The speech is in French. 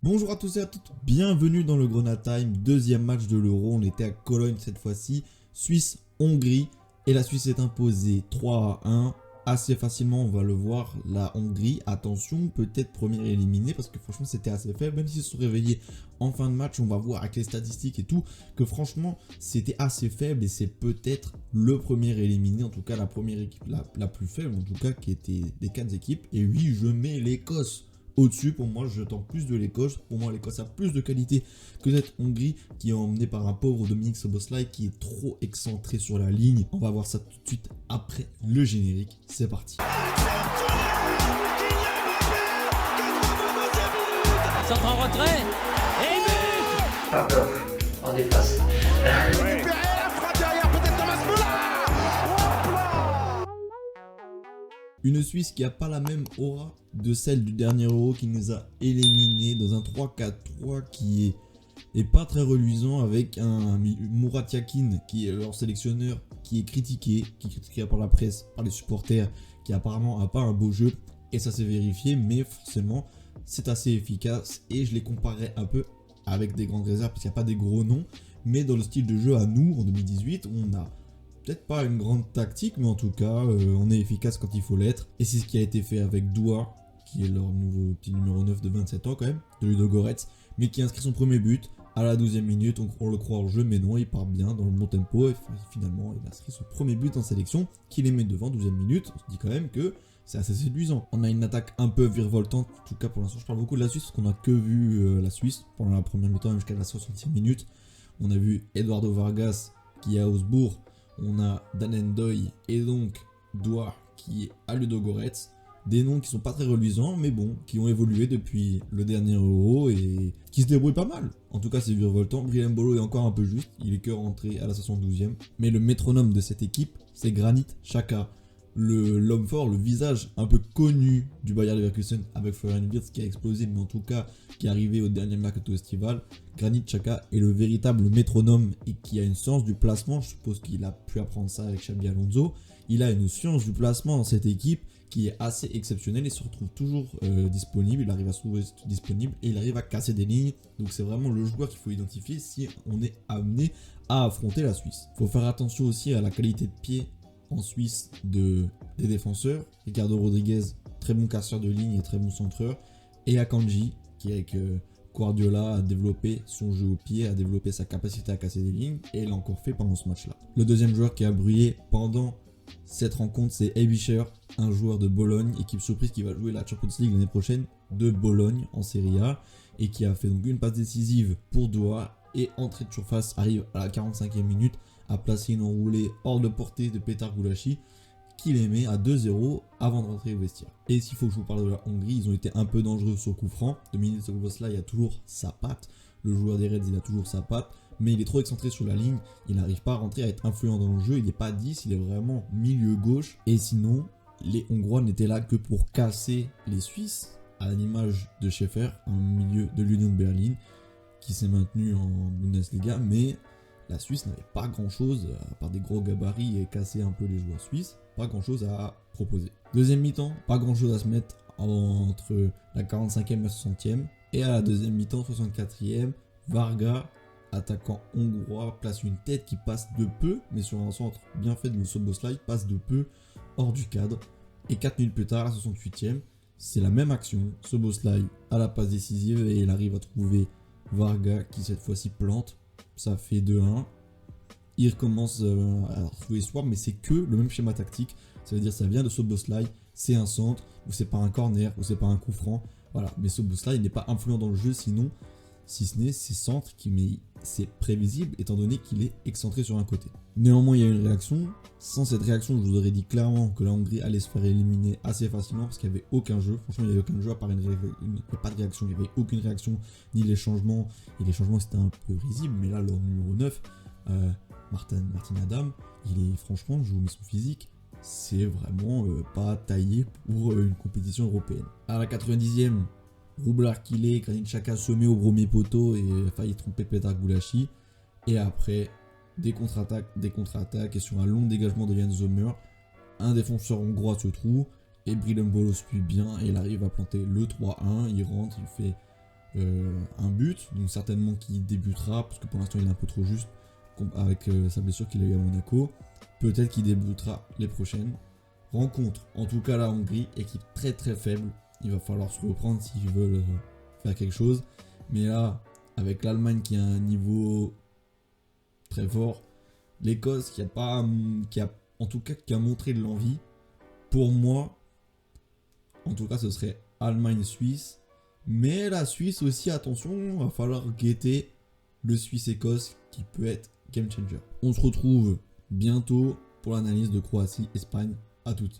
Bonjour à tous et à toutes, bienvenue dans le Grenat Time, deuxième match de l'Euro, on était à Cologne cette fois-ci, Suisse-Hongrie, et la Suisse s'est imposée 3-1, assez facilement on va le voir, la Hongrie, attention, peut-être première éliminée, parce que franchement c'était assez faible, même s'ils se sont réveillés en fin de match, on va voir avec les statistiques et tout, que franchement c'était assez faible, et c'est peut-être le premier éliminé, en tout cas la première équipe la plus faible, en tout cas qui était des 4 équipes, et oui je mets l'Écosse au-dessus. Pour moi, je tente plus de l'Écosse. Pour moi, l'Écosse a plus de qualité que cette Hongrie qui est emmenée par un pauvre Dominic Szoboszlai qui est trop excentré sur la ligne. On va voir ça tout de suite après le générique. C'est parti. Centre en retrait et but. Pas peur, on dépasse. Une Suisse qui n'a pas la même aura de celle du dernier Euro qui nous a éliminés dans un 3-4-3 qui est pas très reluisant avec un Murat Yakin qui est leur sélectionneur qui est critiqué par la presse, par les supporters, qui apparemment a pas un beau jeu et ça s'est vérifié, mais forcément c'est assez efficace et je les comparais un peu avec des grandes réserves parce qu'il n'y a pas des gros noms, mais dans le style de jeu à nous en 2018 on a peut-être pas une grande tactique, mais en tout cas, on est efficace quand il faut l'être. Et c'est ce qui a été fait avec Doua, qui est leur nouveau petit numéro 9 de 27 ans quand même, de Ludogorets, mais qui inscrit son premier but à la 12e minute. On le croit en jeu, mais non, il part bien dans le bon tempo. Et finalement, il inscrit son premier but en sélection, qui les met devant 12e minute. On se dit quand même que c'est assez séduisant. On a une attaque un peu virevoltante, en tout cas pour l'instant, je parle beaucoup de la Suisse, parce qu'on n'a que vu la Suisse pendant la première mi-temps jusqu'à la 60e minute. On a vu Eduardo Vargas, qui est à Augsbourg. On a Danendoy et donc Doua qui est à Ludogorets. Des noms qui sont pas très reluisants, mais bon, qui ont évolué depuis le dernier Euro et qui se débrouillent pas mal. En tout cas, c'est virevoltant. Brillem Bolo est encore un peu juste. Il est que rentré à la 72e. Mais le métronome de cette équipe, c'est Granit Xhaka. L'homme fort, le visage un peu connu du Bayer Leverkusen avec Florian Wirtz qui a explosé, mais en tout cas qui est arrivé au dernier mercato estival. Granit Xhaka est le véritable métronome et qui a une science du placement. Je suppose qu'il a pu apprendre ça avec Xabi Alonso. Il a une science du placement dans cette équipe qui est assez exceptionnelle et se retrouve toujours disponible. Il arrive à se trouver disponible et il arrive à casser des lignes. Donc c'est vraiment le joueur qu'il faut identifier si on est amené à affronter la Suisse. Il faut faire attention aussi à la qualité de pied en Suisse des défenseurs. Ricardo Rodriguez, très bon casseur de ligne et très bon centreur. Et Akanji, qui avec Guardiola a développé son jeu au pied, a développé sa capacité à casser des lignes, et il l'a encore fait pendant ce match-là. Le deuxième joueur qui a brillé pendant cette rencontre, c'est Aebischer, un joueur de Bologne, équipe surprise qui va jouer la Champions League l'année prochaine de Bologne en Serie A, et qui a fait donc une passe décisive pour Doua, et entrée de surface arrive à la 45e minute, à placer une enroulée hors de portée de Petar Gulácsi qui les met à 2-0 avant de rentrer au vestiaire. Et s'il faut que je vous parle de la Hongrie, ils ont été un peu dangereux sur coup franc. Dominic Szoboszlai a toujours sa patte, le joueur des Reds il a toujours sa patte, mais il est trop excentré sur la ligne, il n'arrive pas à rentrer, à être influent dans le jeu, il n'est pas 10, il est vraiment milieu gauche. Et sinon, les Hongrois n'étaient là que pour casser les Suisses, à l'image de Schäfer, un milieu de l'Union de Berlin, qui s'est maintenu en Bundesliga, mais la Suisse n'avait pas grand chose, à part des gros gabarits et casser un peu les joueurs suisses, pas grand chose à proposer. Deuxième mi-temps, pas grand chose à se mettre entre la 45e et la 60e. Et à la deuxième mi-temps, 64e, Varga, attaquant hongrois, place une tête qui passe de peu, mais sur un centre bien fait de Szoboszlai, passe de peu hors du cadre. Et 4 minutes plus tard, à la 68e, c'est la même action. Szoboszlai à la passe décisive et il arrive à trouver Varga qui cette fois-ci plante. Ça fait 2-1. Il recommence à retrouver Swap, mais c'est que le même schéma tactique. Ça veut dire que ça vient de Szoboszlai, c'est un centre, ou c'est pas un corner, ou c'est pas un coup franc. Voilà, mais Szoboszlai n'est pas influent dans le jeu, sinon, si ce n'est ses centres, mais c'est prévisible étant donné qu'il est excentré sur un côté. Néanmoins, il y a une réaction. Sans cette réaction, je vous aurais dit clairement que la Hongrie allait se faire éliminer assez facilement parce qu'il n'y avait aucun jeu. Franchement, il n'y avait aucun jeu à part il n'y a pas de réaction, il n'y avait aucune réaction, ni les changements. Et les changements, c'était un peu risible, mais là, leur numéro 9, Martin Adam, il est franchement, je vous mets son physique, c'est vraiment pas taillé pour une compétition européenne. À la 90e, Roublard qu'il est, Granit Xhaka se met au premier poteau et a failli tromper Petar Gulácsi. Et après, des contre-attaques et sur un long dégagement de Jan Sommer, un défenseur hongrois se trouve et Brillem Bolo suit bien et il arrive à planter le 3-1. Il rentre, il fait un but, donc certainement qu'il débutera, parce que pour l'instant il est un peu trop juste avec sa blessure qu'il a eu à Monaco. Peut-être qu'il débutera les prochaines rencontres. En tout cas, la Hongrie, équipe très très faible. Il va falloir se reprendre s'ils veulent faire quelque chose. Mais là, avec l'Allemagne qui a un niveau très fort, l'Écosse qui a montré de l'envie. Pour moi, en tout cas, ce serait Allemagne-Suisse. Mais la Suisse aussi, attention, va falloir guetter le Suisse-Écosse qui peut être game changer. On se retrouve bientôt pour l'analyse de Croatie-Espagne. À toutes.